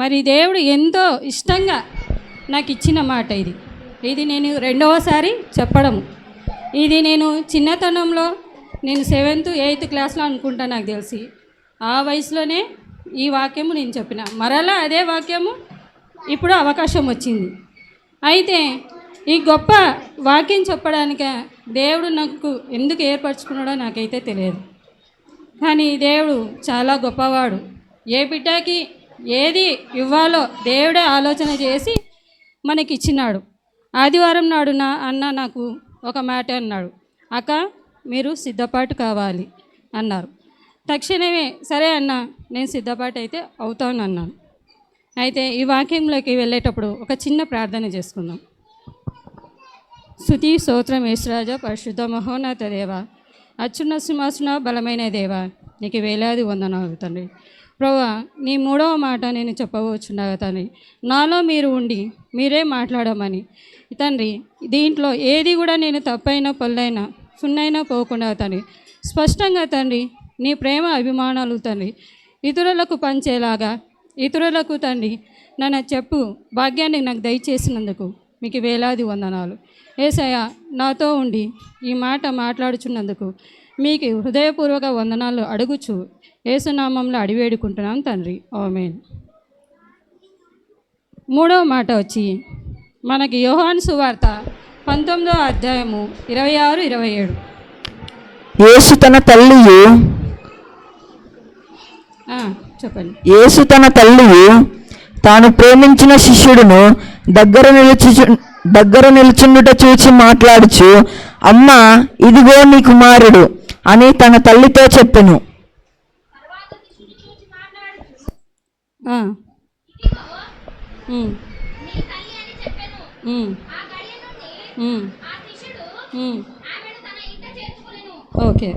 మరి దేవుడు ఎంతో ఇష్టంగా నాకు ఇచ్చిన మాట ఇది నేను రెండవసారి చెప్పడం. ఇది నేను చిన్నతనంలో నేను 7th 8th క్లాస్లో అనుకుంటా నాకు తెలిసి. ఆ వయసులోనే ఈ వాక్యము నేను చెప్పిన. మరలా అదే వాక్యము ఇప్పుడు అవకాశం వచ్చింది. అయితే ఈ గొప్ప వాక్యం చెప్పడానిక దేవుడు నాకు ఎందుకు ఏర్పరచుకున్నాడో నాకైతే తెలియదు. కానీ దేవుడు చాలా గొప్పవాడు. ఏ బిడ్డకి ఏది ఇవ్వాలో దేవుడే ఆలోచన చేసి మనకిచ్చినాడు. ఆదివారం నాడు అన్న నాకు ఒక మాట అన్నాడు, అక్క మీరు సిద్ధపాటు కావాలి అన్నారు. తక్షణమే సరే అన్న నేను సిద్ధపాటు అయితే అవుతాను అన్నాను. అయితే ఈ వాక్యంలోకి వెళ్ళేటప్పుడు ఒక చిన్న ప్రార్థన చేసుకుందాం. స్తుతి స్తోత్రం యేసురాజా పరిశుద్ధ మహోన్నత దేవ, అత్యున్న సింహాసన బలమైన దేవ, నీకు వేలాది వందనాలు తండ్రి. ప్రభువా, నీ 3వ మాట నేను చెప్పవచ్చున్నాగా తండ్రి, నాలో మీరు ఉండి మీరే మాట్లాడమని తండ్రి. దీంట్లో ఏది కూడా నేను తప్పైనా పొల్లైనా సున్నైనా పోకుండా తండ్రి స్పష్టంగా తండ్రి నీ ప్రేమ అభిమానాలు తండ్రి ఇతరులకు పంచేలాగా ఇతరులకు తండ్రి నన్ను చెప్పు భాగ్యాన్ని నాకు దయచేసినందుకు మీకు వేలాది వందనాలు. యేసయ్య, నాతో ఉండి ఈ మాట మాట్లాడుచున్నందుకు మీకు హృదయపూర్వక వందనాలు అడుగుచు యేసునామంలో అడివేడుకుంటున్నాం తండ్రి, ఆమేన్. 3వ మాట వచ్చి మనకి యోహాను సువార్త 19వ అధ్యాయము 26, 27. యేసు తన తల్లియు చెప్పండి. యేసు తన తల్లియు తాను ప్రేమించిన శిష్యుడును దగ్గర నిలుచుండుట చూచి మాట్లాడుచు, అమ్మా ఇదిగో నీ కుమారుడు అని తన తల్లితో చెప్పెను. ఓకే,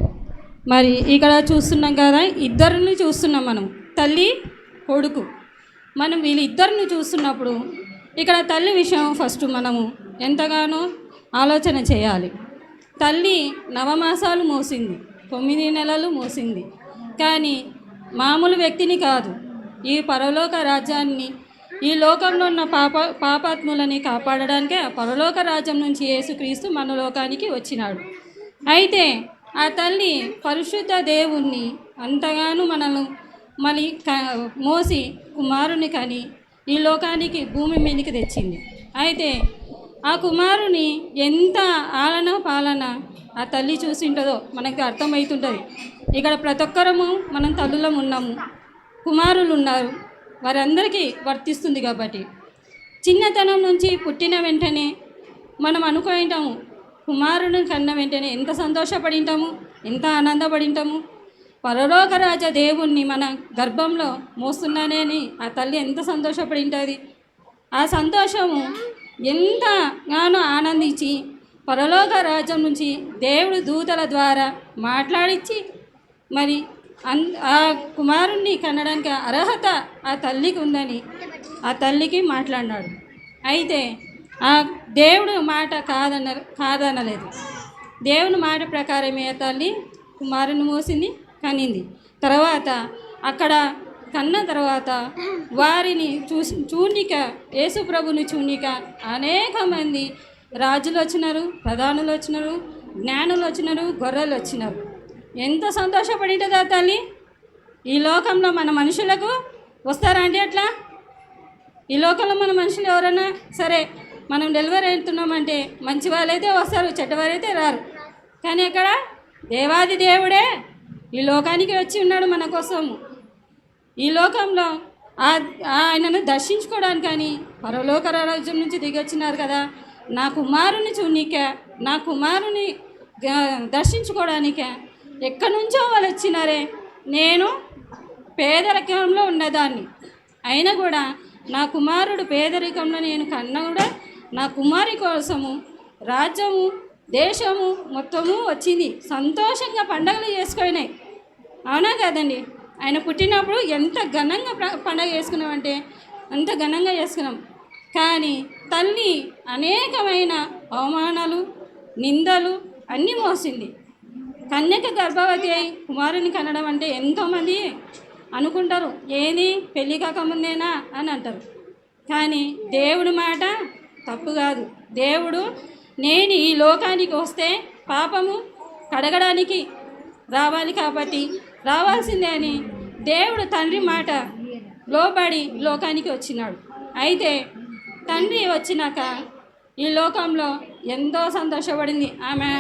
మరి ఇక్కడ చూస్తున్నాం కదా, ఇద్దరిని చూస్తున్నాం మనం, తల్లి కొడుకు. మనం వీళ్ళిద్దరిని చూస్తున్నప్పుడు ఇక్కడ తల్లి విషయం ఫస్ట్ మనము ఎంతగానో ఆలోచన చేయాలి. తల్లి 9 మాసాలు మోసింది, 9 నెలలు మోసింది. కానీ మామూలు వ్యక్తిని కాదు, ఈ పరలోక రాజ్యాన్ని, ఈ లోకంలో ఉన్న పాపాత్ములని కాపాడడానికే పరలోక రాజ్యం నుంచి యేసుక్రీస్తు మన లోకానికి వచ్చినాడు. అయితే ఆ తల్లి పరిశుద్ధ దేవుణ్ణి అంతగానో మళ్ళీ మోసి కుమారుని కని ఈ లోకానికి భూమి మీదకి తెచ్చింది. అయితే ఆ కుమారుని ఎంత ఆలన పాలన ఆ తల్లి చూసింటుందో మనకి అర్థమవుతుంటుంది. ఇక్కడ ప్రతి ఒక్కరము మనం తల్లులం ఉన్నాము, కుమారులు ఉన్నారు, వారందరికీ వర్తిస్తుంది. కాబట్టి చిన్నతనం నుంచి పుట్టిన వెంటనే మనం అనుకుంటాము, కుమారుని కన్న వెంటనే ఎంత సంతోషపడింటాము, ఎంత ఆనందపడింటాము. పరలోక రాజ దేవుణ్ణి మన గర్భంలో మోస్తున్నానని ఆ తల్లి ఎంత సంతోషపడింటుంది. ఆ సంతోషము ఎంతగానో ఆనందించి పరలోక రాజ్యం నుంచి దేవుడు దూతల ద్వారా మాట్లాడించి మరి ఆ కుమారుణ్ణి కనడానికి అర్హత ఆ తల్లికి ఉందని ఆ తల్లికి మాట్లాడినాడు. అయితే ఆ దేవుడు మాట కాదనలేదు. దేవుని మాట ప్రకారమే తల్లి కుమారుని మోసింది, కనింది. తర్వాత అక్కడ కన్న తర్వాత వారిని చూనిక యేసు ప్రభుని చూనిక అనేక మంది రాజులు వచ్చినారు, ప్రధానులు వచ్చినారు, జ్ఞానులు వచ్చినారు, గొర్రెలు వచ్చినారు. ఎంత సంతోషపడింటుందా తల్లి. ఈ లోకంలో మన మనుషులకు వస్తారా అంటే అట్లా? ఈ లోకంలో మన మనుషులు ఎవరైనా సరే మనం డెలివరీ అవుతున్నామంటే మంచి వాళ్ళైతే వస్తారు, చెడ్డవారైతే రారు. కానీ అక్కడ దేవాది దేవుడే ఈ లోకానికి వచ్చి ఉన్నాడు మన కోసము. ఈ లోకంలో ఆయనను దర్శించుకోవడానికి కానీ పరలోక రాజ్యం నుంచి దిగొచ్చినారు కదా, నా కుమారుని చూనిక, నా కుమారుని దర్శించుకోవడానికే ఎక్కడి నుంచో వాళ్ళు వచ్చినారే. నేను పేదరికంలో ఉన్నదాన్ని అయినా కూడా నా కుమారుడు పేదరికంలో నేను కన్నా కూడా నా కుమారి కోసము రాజ్యము దేశము మొత్తము వచ్చింది. సంతోషంగా పండగలు చేసుకున్నాయి. అవునా కదండి? ఆయన పుట్టినప్పుడు ఎంత ఘనంగా పండగ చేసుకున్నామంటే అంత ఘనంగా చేసుకున్నాం. కానీ తల్లి అనేకమైన అవమానాలు, నిందలు అన్నీ మోసింది. కన్యక గర్భవతి అయి కుమారుని కనడం అంటే ఎంతోమంది అనుకుంటారు, ఏది పెళ్ళి కాకముందేనా అని అంటారు. కానీ దేవుడి మాట తప్పు కాదు. దేవుడు నేను ఈ లోకానికి వస్తే పాపము కడగడానికి రావాలి కాబట్టి రావాల్సిందే అని దేవుడు తండ్రి మాట లోబడి లోకానికి వచ్చినాడు. అయితే తండ్రి వచ్చినాక ఈ లోకంలో ఎంతో సంతోషపడింది. ఆమె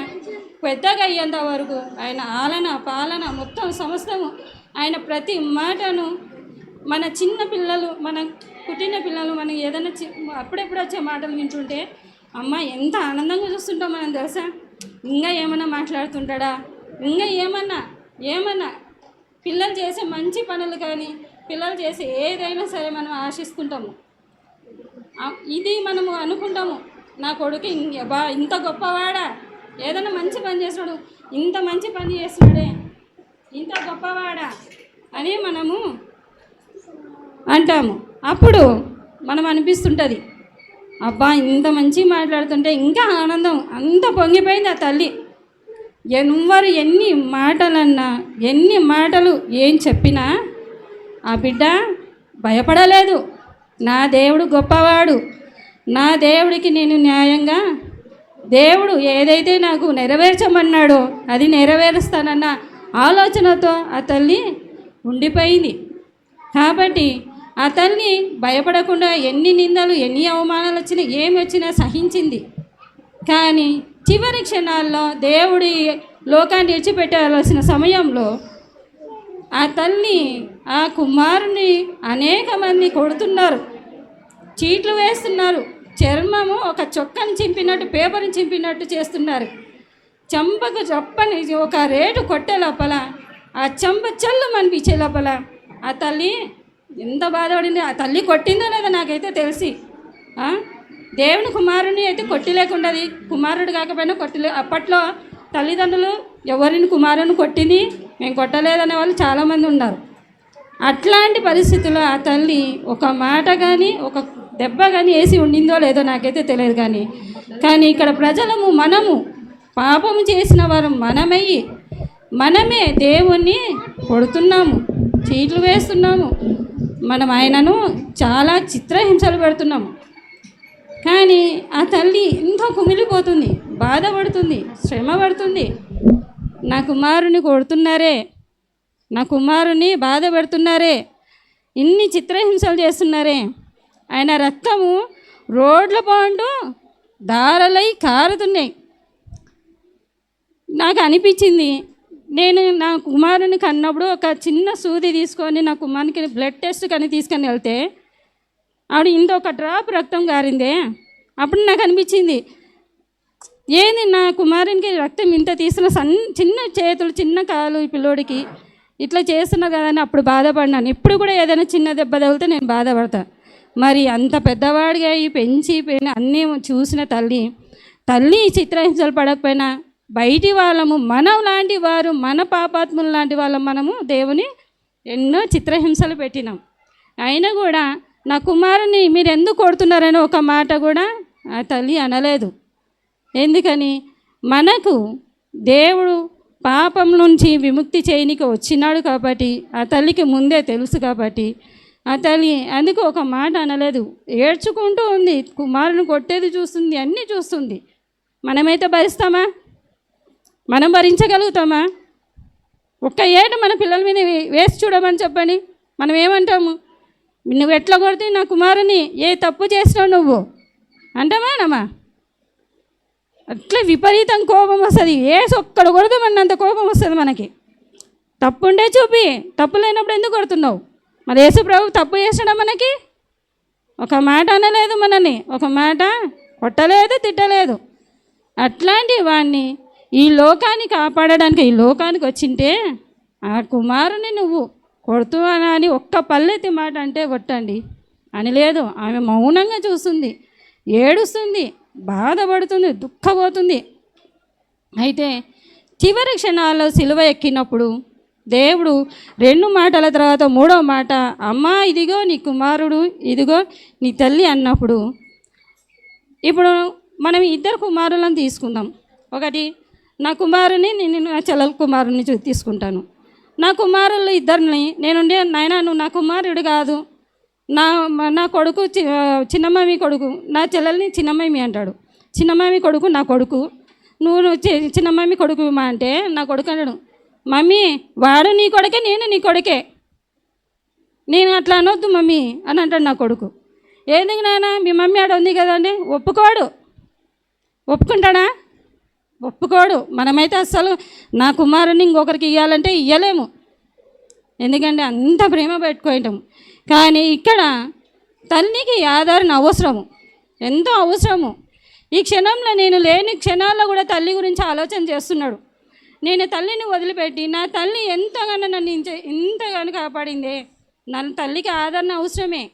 పెద్దగా అయ్యేంత వరకు ఆయన ఆలన పాలన మొత్తం సమస్తము ఆయన ప్రతి మాటను మన చిన్న పిల్లలు మన పుట్టిన పిల్లలు మనం ఏదైనా అప్పుడెప్పుడు వచ్చే మాటలు వింటుంటే అమ్మ ఎంత ఆనందంగా చూస్తుంటాం మనం తెలుసా. ఇంకా ఏమన్నా మాట్లాడుతుంటాడా, ఇంకా ఏమన్నా పిల్లలు చేసే మంచి పనులు కానీ పిల్లలు చేసే ఏదైనా సరే మనం ఆశిస్తుంటాము. ఇది మనము అనుకుంటాము, నా కొడుకు ఇంత గొప్పవాడా, ఏదైనా మంచి పని చేసినాడు, ఇంత మంచి పని చేసినాడే, ఇంత గొప్పవాడా అని మనము అంటాము. అప్పుడు మనం అనిపిస్తుంటుంది, అబ్బా ఇంత మంచి మాట్లాడుతుంటే ఇంకా ఆనందం అంత పొంగిపోయింది ఆ తల్లి. ఎవరు ఎన్ని మాటలన్నా ఎన్ని మాటలు ఏం చెప్పినా ఆ బిడ్డ భయపడలేదు. నా దేవుడు గొప్పవాడు, నా దేవుడికి నేను న్యాయంగా దేవుడు ఏదైతే నాకు నెరవేర్చమన్నాడో అది నెరవేరుస్తానన్న ఆలోచనతో ఆ తల్లి ఉండిపోయింది. కాబట్టి ఆ తల్లి భయపడకుండా ఎన్ని నిందలు ఎన్ని అవమానాలు వచ్చినా ఏమి వచ్చినా సహించింది. కానీ చివరి క్షణాల్లో దేవుడి లోకాన్ని విడిచిపెట్టాల్సిన సమయంలో ఆ తల్లి ఆ కుమారుని అనేక మంది కొడుతున్నారు, చీట్లు వేస్తున్నారు, చర్మము ఒక చొక్కని చింపినట్టు పేపర్ని చింపినట్టు చేస్తున్నారు. చంపకు చప్పని ఒక రేటు కొట్టే లోపల ఆ చెంప చల్లు అనిపించే లోపల ఆ తల్లి ఎంత బాధపడింది. ఆ తల్లి కొట్టిందో లేదో నాకైతే తెలిసి దేవుని కుమారుని అయితే కొట్టిలేకుండదు, కుమారుడు కాకపోయినా అప్పట్లో తల్లిదండ్రులు ఎవరిని కుమారుని కొట్టింది మేము కొట్టలేదనే వాళ్ళు చాలామంది ఉన్నారు. అట్లాంటి పరిస్థితుల్లో ఆ తల్లి ఒక మాట కానీ ఒక దెబ్బ కానీ వేసి ఉండిందో లేదో నాకైతే తెలియదు. కానీ ఇక్కడ ప్రజలము మనము పాపము చేసిన వారు మనమే దేవుణ్ణి కొడుతున్నాము, చీట్లు వేస్తున్నాము, మనం ఆయనను చాలా చిత్రహింసలు పెడుతున్నాము. కానీ ఆ తల్లి ఎంతో కుమిలిపోతుంది, బాధపడుతుంది, శ్రమ పడుతుంది. నా కుమారుని కొడుతున్నారే, నా కుమారుని బాధ పెడుతున్నారే, ఇన్ని చిత్రహింసలు చేస్తున్నారే, ఆయన రక్తము రోడ్ల పాండు దారలై కారుతున్నాయి. నాకు అనిపించింది, నేను నా కుమారుని కన్నప్పుడు ఒక చిన్న సూది తీసుకొని నా కుమారునికి బ్లడ్ టెస్ట్ కానీ తీసుకొని వెళ్తే ఆవిడ ఇంకొక డ్రాప్ రక్తం గారిందే. అప్పుడు నాకు అనిపించింది, ఏంది నా కుమారునికి రక్తం ఇంత తీసిన చిన్న చేతులు చిన్న కాలు ఈ పిల్లోడికి ఇట్లా చేస్తున్నా కదా అని అప్పుడు బాధపడినాను. ఇప్పుడు కూడా ఏదైనా చిన్న దెబ్బ తగిలితే నేను బాధపడతా. మరి అంత పెద్దవాడిగా ఈ పెంచి అన్నీ చూసిన తల్లి చిత్రహింసలు పడకపోయినా బయటి వాళ్ళము మనం లాంటి వారు మన పాపాత్ములు లాంటి వాళ్ళం మనము దేవుని ఎన్నో చిత్రహింసలు పెట్టినాం. అయినా కూడా నా కుమారుని మీరు ఎందుకు కొడుతున్నారని ఒక మాట కూడా ఆ తల్లి అనలేదు. ఎందుకని మనకు దేవుడు పాపం నుంచి విముక్తి చేయనికి వచ్చినాడు కాబట్టి ఆ తల్లికి ముందే తెలుసు కాబట్టి ఆ తల్లి అందుకు ఒక మాట అనలేదు. ఏడ్చుకుంటూ ఉంది, కుమారుని కొట్టేది చూస్తుంది, అన్నీ చూస్తుంది. మనమైతే భరిస్తామా? మనం భరించగలుగుతామా? ఒక్క ఏడు మన పిల్లల మీద వేసి చూడమని చెప్పండి, మనం ఏమంటాము? నువ్వు ఎట్లా కొడితే నా కుమారుని ఏ తప్పు చేసినావు నువ్వు అంటామా? అట్లా విపరీతం కోపం వస్తుంది. ఒక్కడ కొడదామన్నంత కోపం వస్తుంది మనకి. తప్పుండే చూపి, తప్పు లేనప్పుడు ఎందుకు కొడుతున్నావు? మరి యేసు ప్రభు తప్పు చేసినా మనకి ఒక మాట అనలేదు, మనని ఒక మాట కొట్టలేదు, తిట్టలేదు. అట్లాంటి వాడిని ఈ లోకాన్ని కాపాడడానికి ఈ లోకానికి వచ్చింటే ఆ కుమారుని నువ్వు కొడుతున్నా అని ఒక్క పల్లెత్తి మాట అంటే కొట్టండి అని లేదు. ఆమె మౌనంగా చూస్తుంది, ఏడుస్తుంది, బాధపడుతుంది, దుఃఖపోతుంది. అయితే చివరి క్షణాల్లో సిలువ ఎక్కినప్పుడు దేవుడు 2 మాటల తర్వాత 3వ మాట, అమ్మా ఇదిగో నీ కుమారుడు, ఇదిగో నీ తల్లి అన్నప్పుడు, ఇప్పుడు మనం 2 కుమారులను తీసుకుందాం. ఒకటి నా కుమారుని, నేను నా చెల్లెల కుమారుని తీసుకుంటాను. నా కుమారులు ఇద్దరిని నేనుండే నాయనా నువ్వు నా కుమారుడు కాదు, నా నా కొడుకు చిన్నమామి కొడుకు, నా చెల్లెల్ని చిన్నమామి అంటాడు. చిన్నమామి కొడుకు నా కొడుకు, నువ్వు చిన్నమామి కొడుకు మా అంటే నా కొడుకు అంటాడు, మమ్మీ వాడు నీ కొడుకే నేను నీ కొడుకే, నేను అట్లా అనొద్దు మమ్మీ అని అంటాడు నా కొడుకు. ఎందుకు నాయన మీ మమ్మీ ఆడ ఉంది కదండి, ఒప్పుకుంటాడా? ఒప్పుకోడు. మనమైతే అస్సలు నా కుమారుని ఇంకొకరికి ఇవ్వాలంటే ఇవ్వలేము, ఎందుకంటే అంత ప్రేమ పెట్టుకుంటాము. కానీ ఇక్కడ తల్లికి ఆదరణ అవసరము, ఎంతో అవసరము. ఈ క్షణంలో నేను లేని క్షణాల్లో కూడా తల్లి గురించి ఆలోచన చేస్తున్నాడు. నేను తల్లిని వదిలిపెట్టి నా తల్లి ఎంతగానో నన్ను ఇంతగానో కాపాడిందే, నా తల్లికి ఆదరణ అవసరమే.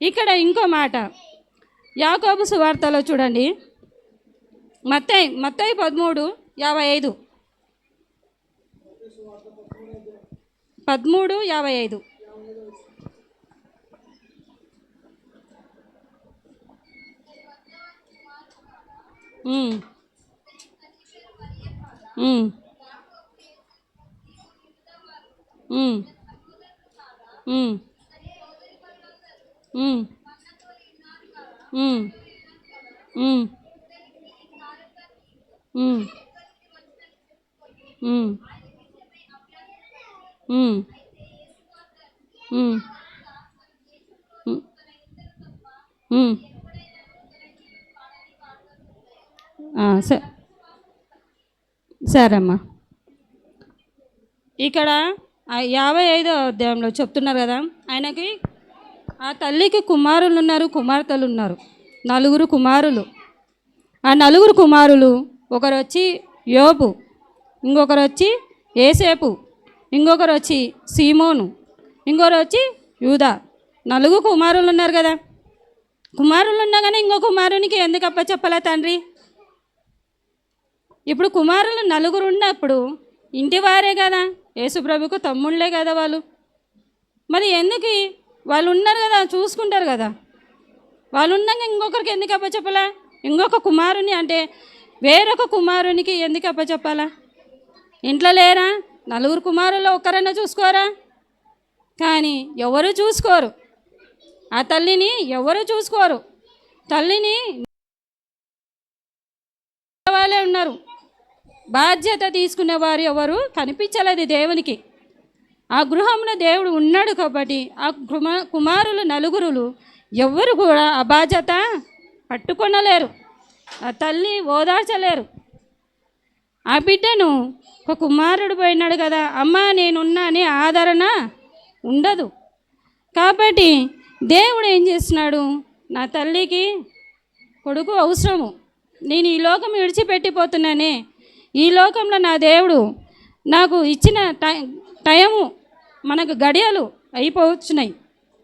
ఇక్కడ ఇంకో మాట యాకోబు సువార్తలో చూడండి, మత్తయి 13:55 13:55 సరే అమ్మా. ఇక్కడ 55వ అధ్యాయంలో చెప్తున్నారు కదా, ఆయనకి ఆ తల్లికి కుమారులు ఉన్నారు, కుమార్తెలు ఉన్నారు, 4 కుమారులు. ఆ 4 కుమారులు ఒకరు వచ్చి యోబు, ఇంకొకరు వచ్చి ఏసేపు, ఇంకొకరు వచ్చి సీమోను, ఇంకొకరు వచ్చి యూదా. 4 కుమారులు ఉన్నారు కదా. కుమారులు ఉన్నా కానీ ఇంకో కుమారునికి ఎందుకు అప్పచెప్పాలా తండ్రి? ఇప్పుడు కుమారులు 4 ఉన్నప్పుడు ఇంటివారే కదా, యేసుప్రభుకు తమ్ముళ్ళే కదా వాళ్ళు. మరి ఎందుకు వాళ్ళు ఉన్నారు కదా, చూసుకుంటారు కదా, వాళ్ళు ఉన్నాక ఇంకొకరికి ఎందుకు అప్పచెప్పాలా? ఇంకొక కుమారుని అంటే వేరొక కుమారునికి ఎందుకు అప్పచెప్పాలా? ఇంట్లో లేరా 4 కుమారుల్లో ఒక్కరైనా చూసుకోరా? కానీ ఎవరు చూసుకోరు, ఆ తల్లిని ఎవరు చూసుకోరు. తల్లిని వాళ్ళే ఉన్నారు, బాధ్యత తీసుకునే వారు ఎవరు కనిపించలేదు దేవునికి. ఆ గృహంలో దేవుడు ఉన్నాడు కాబట్టి ఆ కుమారులు 4 ఎవరు కూడా ఆ బాధ్యత పట్టుకొనలేరు, ఆ తల్లి ఓదార్చలేరు. ఆ బిడ్డను ఒక కుమారుడు పోయినాడు కదా, అమ్మా నేనున్నా అని ఆదరణ ఉండదు. కాబట్టి దేవుడు ఏం చేస్తున్నాడు, నా తల్లికి కొడుకు అవసరము, నేను ఈ లోకం విడిచిపెట్టిపోతున్నానే, ఈ లోకంలో నా దేవుడు నాకు ఇచ్చిన టైము మనకు గడియలు అయిపోవచ్చున్నాయి,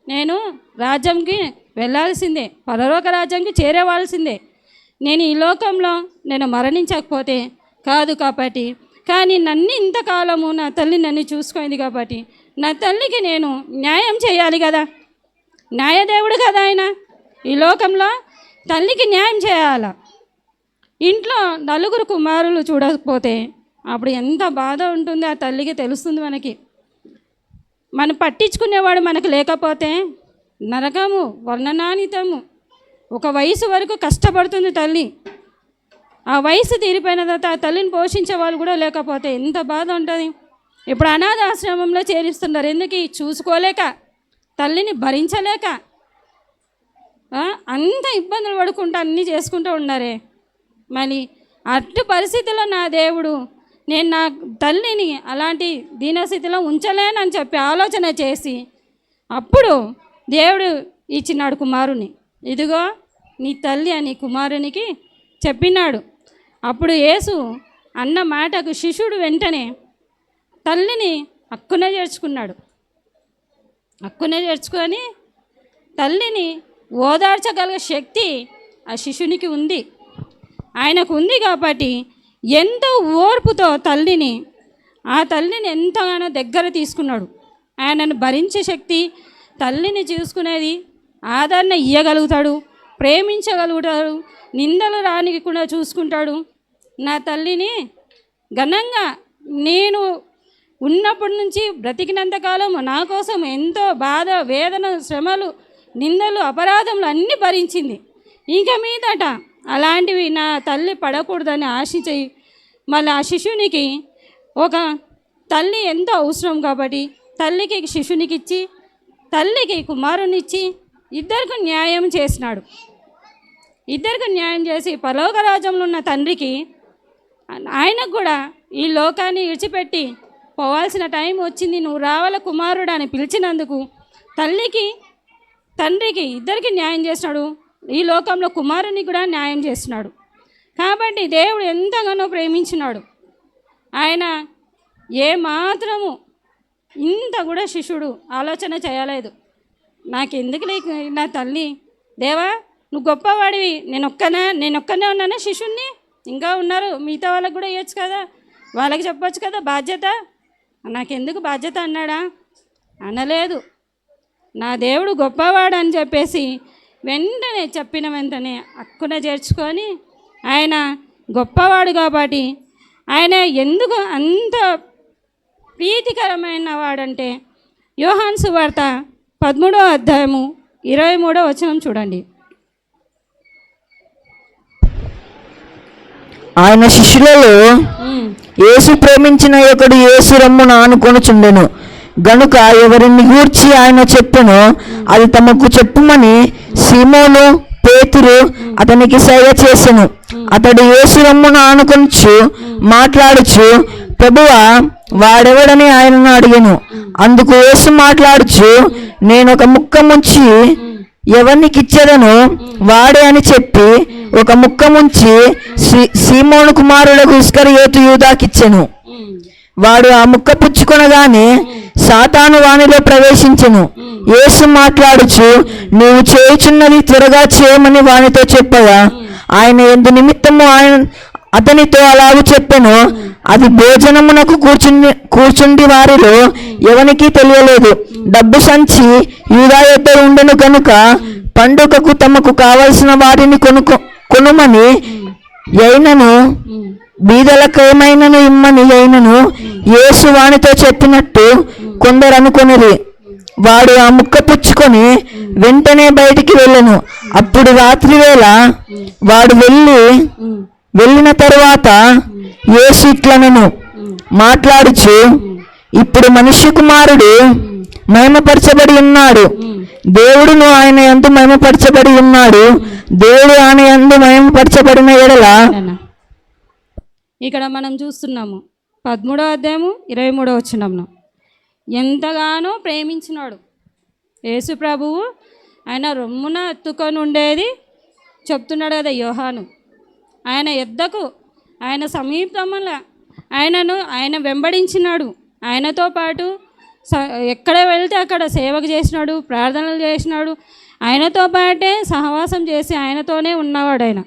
నేను రాజ్యంకి వెళ్ళాల్సిందే, పరలోక రాజ్యంకి చేరేవాల్సిందే. నేను ఈ లోకంలో నేను మరణించకపోతే కాదు కాబట్టి, కానీ నన్ను ఇంతకాలము నా తల్లి నన్ను చూసుకుంది కాబట్టి నా తల్లికి నేను న్యాయం చేయాలి కదా, న్యాయదేవుడు కదా ఆయన. ఈ లోకంలో తల్లికి న్యాయం చేయాల. ఇంట్లో 4 కుమారులు చూడకపోతే అప్పుడు ఎంత బాధ ఉంటుందో ఆ తల్లికి తెలుస్తుంది. మనం పట్టించుకునేవాడు మనకు లేకపోతే నరకము వర్ణనాతీతము. ఒక వయసు వరకు కష్టపడుతుంది తల్లి, ఆ వయసు తీరిపోయిన తర్వాత ఆ తల్లిని పోషించే వాళ్ళు కూడా లేకపోతే ఎంత బాధ ఉంటుంది. ఇప్పుడు అనాథ ఆశ్రమంలో చేరిస్తున్నారు, ఎందుకు? చూసుకోలేక, తల్లిని భరించలేక, అంత ఇబ్బందులు పడుకుంటూ అన్నీ చేసుకుంటూ ఉన్నారే. మరి అటు పరిస్థితిలో నా దేవుడు నేను నా తల్లిని అలాంటి దీనస్థితిలో ఉంచలేనని చెప్పి ఆలోచన చేసి అప్పుడు దేవుడు ఇచ్చినాడు కుమారుని, ఇదిగో నీ తల్లి అని కుమారునికి చెప్పినాడు. అప్పుడు యేసు అన్న మాటకు శిష్యుడు వెంటనే తల్లిని హక్కునే చేర్చుకున్నాడు. హక్కునే చేర్చుకొని తల్లిని ఓదార్చగలిగే శక్తి ఆ శిష్యునికి ఉంది, ఆయనకు ఉంది. కాబట్టి ఎంతో ఓర్పుతో ఆ తల్లిని ఎంతగానో దగ్గర తీసుకున్నాడు. ఆయనను భరించే శక్తి, తల్లిని చూసుకునేది, ఆదరణ ఇయ్యగలుగుతాడు, ప్రేమించగలుగుతాడు, నిందలు రానికుండా చూసుకుంటాడు. నా తల్లిని ఘనంగా నేను ఉన్నప్పటి నుంచి బ్రతికినంతకాలం నా కోసం ఎంతో బాధ, వేదన, శ్రమలు, నిందలు, అపరాధములు అన్నీ భరించింది. ఇంక మీదట అలాంటివి నా తల్లి పడకూడదని ఆశించి మళ్ళీ ఆ శిశునికి ఒక తల్లి ఎంతో అవసరం కాబట్టి తల్లికి శిశునికి ఇచ్చి తల్లికి కుమారునిచ్చి ఇద్దరికి న్యాయం చేసినాడు. ఇద్దరికి న్యాయం చేసి పరలోక రాజ్యంలో ఉన్న తండ్రికి ఆయనకు కూడా ఈ లోకాన్ని విడిచిపెట్టి పోవాల్సిన టైం వచ్చింది, నువ్వు రావాల కుమారుడు అని పిలిచినందుకు తల్లికి తండ్రికి ఇద్దరికి న్యాయం చేసినాడు. ఈ లోకంలో కుమారుని కూడా న్యాయం చేస్తున్నాడు. కాబట్టి దేవుడు ఎంతగానో ప్రేమించినాడు. ఆయన ఏమాత్రము ఇంత కూడా శిష్యుడు ఆలోచన చేయలేదు. నాకెందుకు లేక నా తల్లి, దేవా నువ్వు గొప్పవాడివి, నేనొక్కనే ఉన్నానా శిష్యుణ్ణి, ఇంకా ఉన్నారు మిగతా వాళ్ళకి కూడా ఇవ్వచ్చు కదా, వాళ్ళకి చెప్పొచ్చు కదా బాధ్యత, నాకెందుకు బాధ్యత అన్నాడా? అనలేదు. నా దేవుడు గొప్పవాడు అని చెప్పేసి వెంటనే చెప్పిన వెంటనే అక్కున చేర్చుకొని ఆయన గొప్పవాడు కాబట్టి ఆయన ఎందుకు అంత ప్రీతికరమైన వాడంటే యోహాను సువార్త 13వ అధ్యాయము 23వ వచనం చూడండి. ఆయన శిష్యులలో యేసు ప్రేమించిన ఒకడు యేసు రమ్మున ఆనుకొనుచుండెను గనుక ఎవరిని గూర్చి ఆయన చెప్పెనో అది తమకు చెప్పుమని సీమోను పేతురు అతనికి సైగ చేసెను. అతడు యేసు రమ్మున ఆనుకొనుచు మాట్లాడుచు, ప్రభువా వాడెవడని ఆయనను అడిగెను. అందుకు యేసు మాట్లాడుచు, నేను ఒక ముక్క ముంచి ఎవరికిచ్చేదను వాడే అని చెప్పి ఒక ముక్క ముంచి సీమోను కుమారులకు ఇస్కరియోతు యూదాకిచ్చెను. వాడు ఆ ముక్క పుచ్చుకొనగానే సాతాను వానిలో ప్రవేశించెను. యేసు మాట్లాడుచు, నీవు చేయుచున్నది త్వరగా చేయమని వానితో చెప్పగా ఆయన ఎందు నిమిత్తము ఆయన అతనితో అలాగూ చెప్పెను. అది భోజనమునకు కూర్చుండి వారిలో ఎవనికి తెలియలేదు. డబ్బు సంచి యూదా యొద్ద ఉండెను కనుక పండుగకు తమకు కావలసిన వాటిని కొనుమని అయినను బీదలకేమైనను ఇమ్మని అయినను యేసు వానితో చెప్పినట్టు కొందరు అనుకొనిరి. వాడు ఆ ముక్క పుచ్చుకొని వెంటనే బయటికి వెళ్ళెను. అప్పుడు రాత్రి వేళ వాడు వెళ్ళిన తరువాత యేసు ఇట్లనెను మాట్లాడుచు, ఇప్పుడు మనుష్య కుమారుడు మహిమపరచబడి ఉన్నాడు, దేవుడును ఆయన యందు మహిమపరచబడి ఉన్నాడు. దేవుడు ఆయన యందు మహిమపరచబడిన ఎడల ఇక్కడ మనం చూస్తున్నాము 13వ అధ్యాయము 23వ వచనంలో ఎంతగానో ప్రేమించినాడు యేసు ప్రభువు. ఆయన రొమ్మున ఎత్తుకొని ఉండేది చెప్తున్నాడు కదా యోహాను. ఆయన ఎద్దకు ఆయన సమీపంలో ఆయన వెంబడించినాడు. ఆయనతో పాటు ఎక్కడ వెళ్తే అక్కడ సేవకు చేసినాడు, ప్రార్థనలు చేసినాడు. ఆయనతో పాటే సహవాసం చేసి ఆయనతోనే ఉన్నవాడు. ఆయన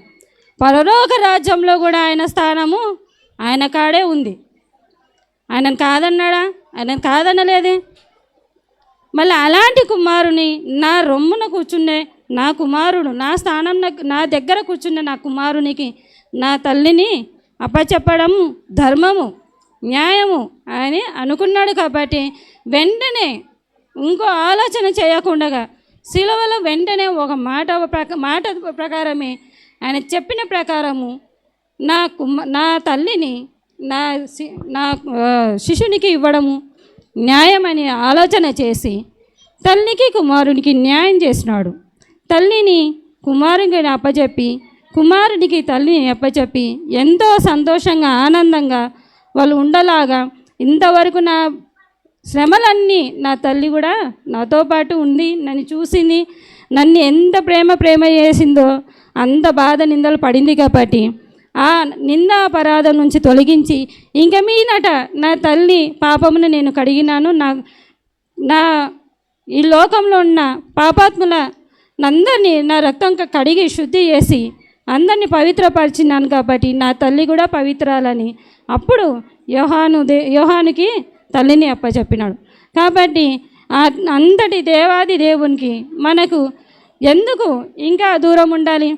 పరలోక రాజ్యంలో కూడా ఆయన స్థానము ఆయన కాడే ఉంది. ఆయనను కాదన్నాడా? ఆయనను కాదనలేదే. మళ్ళీ అలాంటి కుమారుని నా రొమ్మున కూర్చుండే నా కుమారుడు, నా స్థానం నా దగ్గర కూర్చుండే నా కుమారునికి నా తల్లిని అప్పచెప్పడం ధర్మము, న్యాయము అని అనుకున్నాడు. కాబట్టి వెంటనే ఇంకో ఆలోచన చేయకుండా శిలువలో వెంటనే ఒక మాట ప్రకారమే ఆయన చెప్పిన ప్రకారము నా తల్లిని నా శిశునికి ఇవ్వడము న్యాయమని ఆలోచన చేసి తల్లికి కుమారునికి న్యాయం చేసినాడు. తల్లిని కుమారునికి అప్పచెప్పి కుమారునికి తల్లిని అప్పచెప్పి ఎంతో సంతోషంగా ఆనందంగా వాళ్ళు ఉండలాగా ఇంతవరకు నా శ్రమలన్నీ నా తల్లి కూడా నాతో పాటు ఉంది, నన్ను చూసింది, నన్ను ఎంత ప్రేమ చేసిందో అంత బాధ నిందలు పడింది. కాబట్టి ఆ నింద అపరాధం నుంచి తొలగించి ఇంక మీదట నా తల్లి పాపమును నేను కడిగినాను, నా ఈ లోకంలో ఉన్న పాపాత్ముల అందరినీ నా రక్తం కడిగి శుద్ధి చేసి అందరినీ పవిత్రపరిచినాను. కాబట్టి నా తల్లి కూడా పవిత్రాలని అప్పుడు యోహానుకి తల్లిని అప్పచెప్పినాడు. కాబట్టి అంతటి దేవాది దేవునికి మనకు ఎందుకు ఇంకా దూరం ఉండాలి?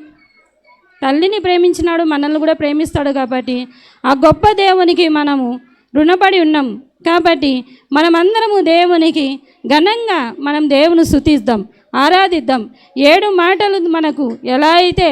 తల్లిని ప్రేమించినాడు, మనల్ని కూడా ప్రేమిస్తాడు. కాబట్టి ఆ గొప్ప దేవునికి మనము రుణపడి ఉన్నాం. కాబట్టి మనమందరము దేవునికి ఘనంగా మనం దేవుని స్తుతిద్దాం, ఆరాధిద్దాం. 7 మాటలు మనకు ఎలా అయితే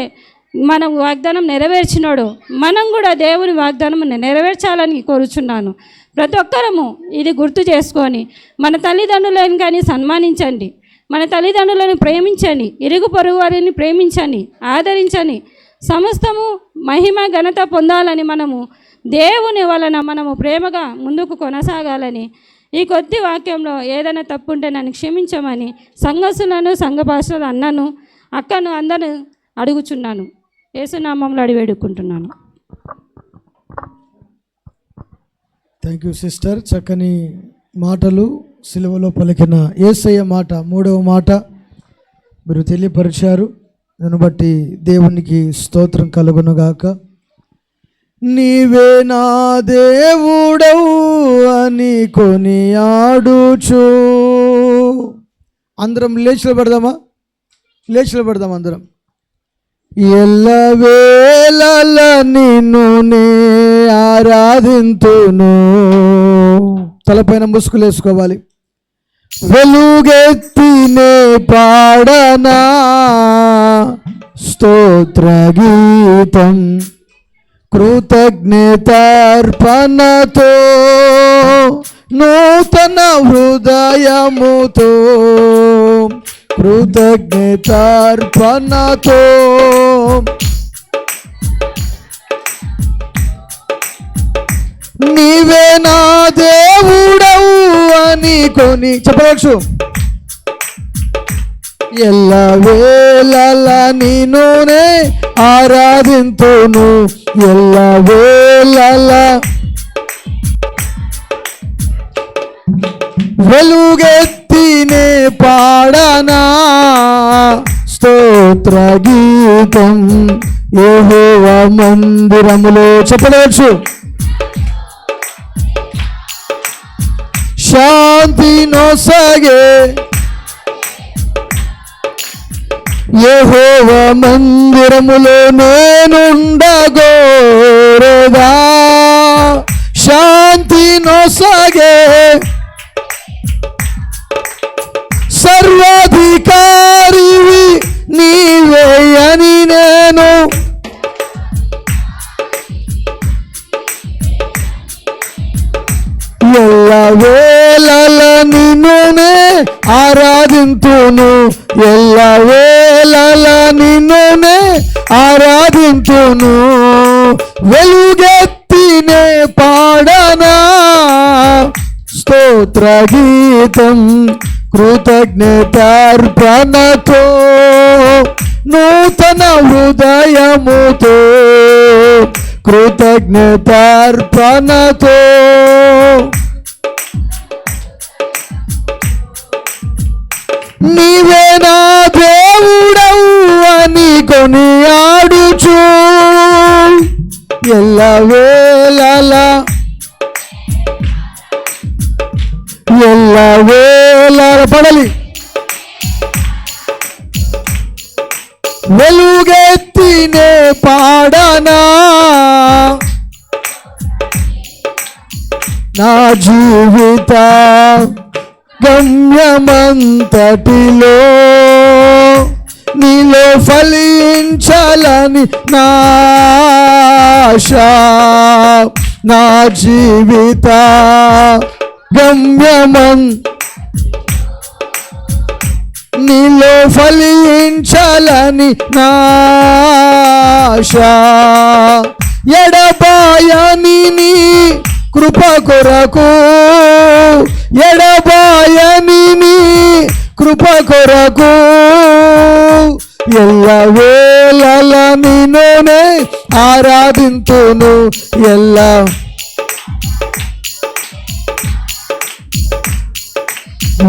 మనం వాగ్దానం నెరవేర్చినాడో మనం కూడా దేవుని వాగ్దానం నెరవేర్చాలని కోరుచున్నాను. ప్రతి ఒక్కరము ఇది గుర్తు చేసుకొని మన తల్లిదండ్రులను కానీ సన్మానించండి, మన తల్లిదండ్రులను ప్రేమించండి, ఇరుగు పొరుగు వారిని ప్రేమించండి, ఆదరించండి. సమస్తము మహిమ ఘనత పొందాలని మనము దేవుని వలన మనము ప్రేమగా ముందుకు కొనసాగాలని, ఈ కొద్ది వాక్యంలో ఏదైనా తప్పు ఉంటే నన్ను క్షమించమని సంఘస్థులను, సంఘ భాషలు అన్నను, అక్కను అందరూ అడుగుచున్నాను. యేసునామంలో అడిగి వేడుకుంటున్నాను. Thank you sister. చక్కని మాటలు సిలువలో పలికిన యేసయ్య మాట, 3వ మాట మీరు తెలియపరిచారు. దాన్ని బట్టి దేవునికి స్తోత్రం కలుగునుగాక. నీవే నా దేవుడవు అని కొనియాడుచు. అందరం లేచి పెడదామా? లేచి పెడదాం అందరం. ఎల్లవేళల నిన్ను నే ఆరాధింతును. తలపైన ముసుగులేసుకోవాలి. వెలుగెత్తినే పాడనా స్తోత్ర గీతం కృతజ్ఞతార్పణతో నూతన హృదయముతో కృతజ్ఞతార్పణతో నీవే నా దేవుడవు అని కొని చెప్పవచ్చు. ఎల్లవేళల నిన్నునే ఆరాధింతును. ఎల్లవేళల వెలుగెత్తినే పాడనా స్తోత్ర గీతం యెహోవా మందిరములో. చెప్పవచ్చు. శాంతి నొసగే యెహోవా మందిరములో నేనుండగోరెదా. శాంతి నొసగే సర్వాధికారివి నీవే అని నేను ఎల్లవేళల నిన్నునే ఆరాధింతును. ఎల్లవేళల నిన్నునే ఆరాధింతును. వెలుగెత్తినే పాడనా స్తోత్ర గీతం కృతజ్ఞతార్పణతో నూతన హృదయముతో కృతజ్ఞతార్పణతో నీవే నా దేవుడవు అని కొనియాడుచు. ఎల్లవేళల ఎల్లవేళల పడాలి. వెలుగెత్తినే పాడనా నా జీవిత గమ్యమంతటిలో నీలో ఫలించాలని నా ఆశ. నా జీవిత గమ్యమం నీలో ఫలించాలని నా ఆశ. ఎడబాయని నీ కృప కొరకు ఎడబాయని నీ కృప కొరకు ఎల్లవేళల నిన్నునే ఆరాధింతును.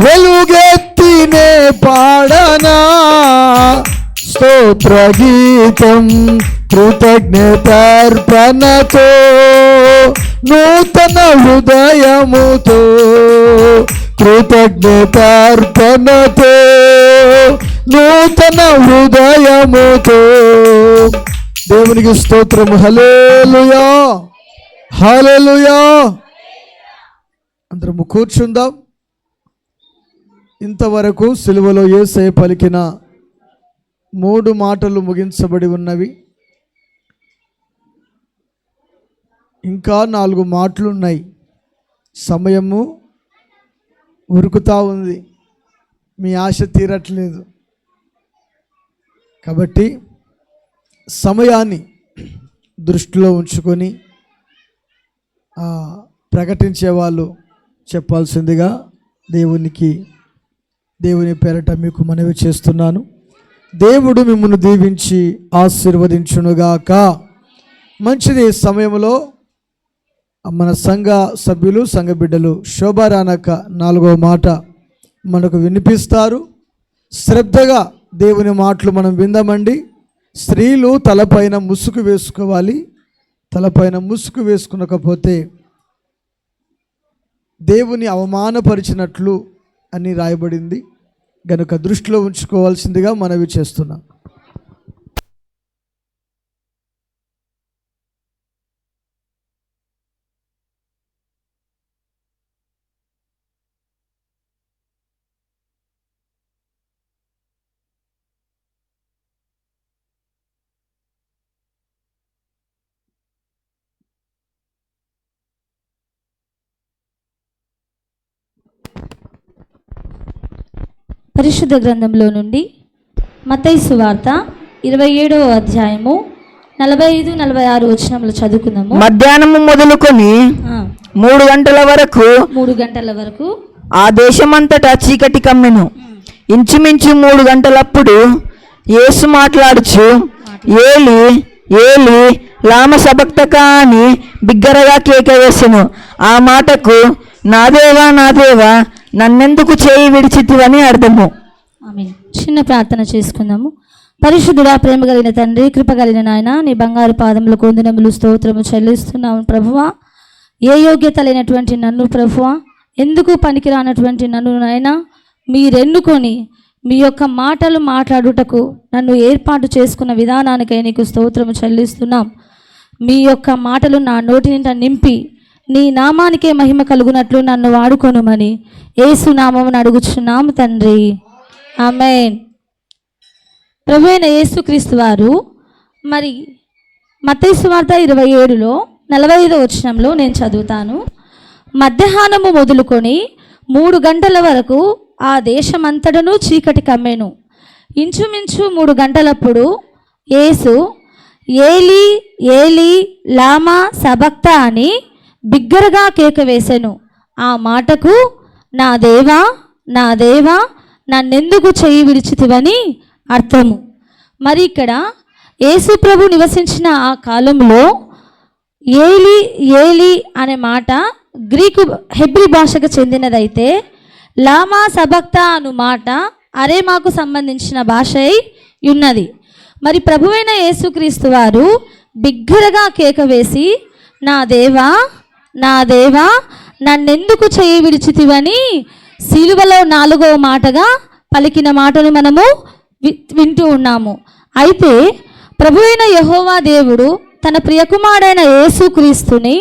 వెలుగెత్తినే పాడనా స్తోత్ర గీతం కృతజ్ఞతార్పణతో నూతన హృదయముతో కృతజ్ఞతార్పణతో నూతన హృదయముతో. దేవునికి స్తోత్రం. హల్లెలూయా, హల్లెలూయా. అందరము కూర్చుందాం. ఇంతవరకు సిలువలో యేసయ్య పలికిన 3 మాటలు ముగించబడి ఉన్నవి. ఇంకా 4 మాటలు ఉన్నాయి. సమయము ఉరుకుతా ఉంది, మీ ఆశ తీరట్లేదు. కాబట్టి సమయాన్ని దృష్టిలో ఉంచుకొని ప్రకటించే వాళ్ళు చెప్పాల్సిందిగా దేవుని పేరట మీకు మనవి చేస్తున్నాను. దేవుడు మిమ్మల్ని దీవించి ఆశీర్వదించునుగాక. మంచిది. సమయంలో మన సంఘ సభ్యులు, సంఘ బిడ్డలు శోభారానక 4వ మాట మనకు వినిపిస్తారు. శ్రద్ధగా దేవుని మాటలు మనం విందామండి. స్త్రీలు తలపైన ముసుగు వేసుకోవాలి. తలపైన ముసుగు వేసుకునకపోతే దేవుని అవమానపరిచినట్లు అని రాయబడింది. గనుక దృష్టిలో ఉంచుకోవాల్సిందిగా మనవి చేస్తున్నాం. పరిశుద్ధ గ్రంథంలో నుండి మత్తయి సువార్త 27వ అధ్యాయము 45-46 వచనములు చదువుకుందాము. మధ్యాహ్నము మొదలుకొని 3 గంటల వరకు 3 గంటల వరకు ఆ దేశమంతటా చీకటి కమ్మెను. ఇంచుమించు 3 గంటలప్పుడు యేసు మాట్లాడుచు, ఏలి ఏలి లామ సబక్తకా అని బిగ్గరగా కేక వేసెను. ఆ మాటకు నా దేవా నా దేవా నన్నెందుకు చేయి విడిచితివని అర్థము. ఆమేన్. చిన్న ప్రార్థన చేసుకుందాము. పరిశుద్ధుడా, ప్రేమ కలిగిన తండ్రి, కృప కలిగిన నాయన, నీ బంగారు పాదములకు వందనములు స్తోత్రము చెల్లిస్తున్నాము ప్రభువా. ఏ యోగ్యత లేనటువంటి నన్ను ప్రభువా, ఎందుకు పనికిరానటువంటి నన్ను నాయన మీరెన్నుకొని మీ యొక్క మాటలు మాట్లాడుటకు నన్ను ఏర్పాటు చేసుకున్న విధానానికై నీకు స్తోత్రము చెల్లిస్తున్నాం. మీ యొక్క మాటలు నా నోటి నిండా నింపి నీ నామానికే మహిమ కలుగునట్లు నన్ను వాడుకొనుమని యేసు నామమున అడుగుచున్నాము తండ్రి. ఆమేన్. ప్రభువైన యేసుక్రీస్తు వారు మరి మత్తయి సువార్త 27లో 45వ వచనంలో నేను చదువుతాను. మధ్యాహ్నము మొదలుకొని 3 గంటల వరకు ఆ దేశమంతటను చీకటి కమ్మెను. ఇంచుమించు 3 గంటలప్పుడు యేసు ఏలి ఏలి లామా సబక్తా అని బిగ్గరగా కేక వేసెను. ఆ మాటకు నా దేవా నా దేవా నన్నెందుకు చేయి విడిచితివని అర్థము. మరి ఇక్కడ యేసు ప్రభు నివసించిన ఆ కాలంలో ఏలి ఏలి అనే మాట గ్రీకు హెబ్రీ భాషకు చెందినదైతే లామా సబక్తా అను మాట అరేమాకు సంబంధించిన భాష అయి ఉన్నది. మరి ప్రభువైన యేసుక్రీస్తు వారు బిగ్గరగా కేక వేసి నా దేవా నా దేవా నన్నెందుకు చేయి విడిచితివని సిలువలో 4వ మాటగా పలికిన మాటను మనము వింటూ ఉన్నాము. అయితే ప్రభువైన యెహోవా దేవుడు తన ప్రియకుమారుడైన యేసుక్రీస్తుని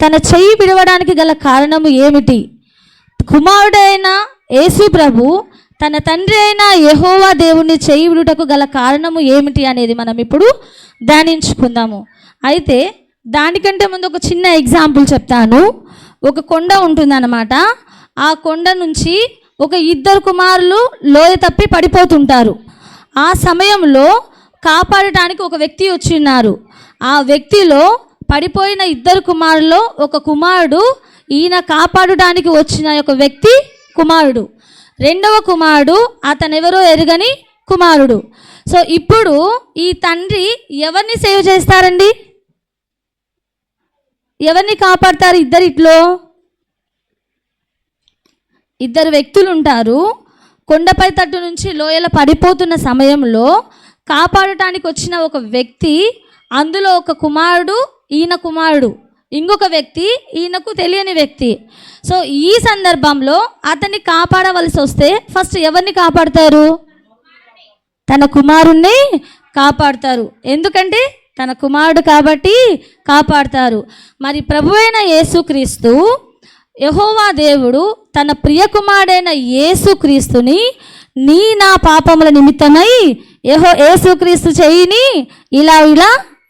తన చెయ్యి విడవడానికి గల కారణము ఏమిటి? కుమారుడైన యేసు ప్రభు తన తండ్రి అయిన యెహోవా దేవుని చెయ్యి విడుటకు గల కారణము ఏమిటి అనేది మనం ఇప్పుడు ధ్యానించుకుందాము. అయితే దానికంటే ముందు ఒక చిన్న ఎగ్జాంపుల్ చెప్తాను. ఒక కొండ ఉంటుందన్నమాట. ఆ కొండ నుంచి ఒక 2 కుమారులు లోయ తప్పి పడిపోతుంటారు. ఆ సమయంలో కాపాడటానికి ఒక వ్యక్తి వచ్చి ఉన్నారు. ఆ వ్యక్తిలో పడిపోయిన 2 కుమారుల్లో ఒక కుమారుడు ఈయన కాపాడటానికి వచ్చిన ఒక వ్యక్తి కుమారుడు. 2వ కుమారుడు అతనెవరో ఎరుగని కుమారుడు. సో ఇప్పుడు ఈ తండ్రి ఎవరిని సేవ్ చేస్తారండి? ఎవరిని కాపాడతారు? ఇద్దరిట్లో 2 వ్యక్తులు ఉంటారు. కొండపై తట్టు నుంచి లోయల పడిపోతున్న సమయంలో కాపాడటానికి వచ్చిన ఒక వ్యక్తి, అందులో ఒక కుమారుడు, ఈయన కుమారుడు, ఇంకొక వ్యక్తి ఈయనకు తెలియని వ్యక్తి. సో ఈ సందర్భంలో అతన్ని కాపాడవలసి వస్తే ఫస్ట్ ఎవరిని కాపాడతారు? తన కుమారుణ్ణి కాపాడతారు. ఎందుకంటే తన కుమారుడు కాబట్టి కాపాడతారు. మరి ప్రభువైన యేసుక్రీస్తు యెహోవా దేవుడు తన ప్రియకుమారుడైన యేసుక్రీస్తుని నా పాపముల నిమిత్తమై యేసుక్రీస్తు చెయ్యిని ఇలా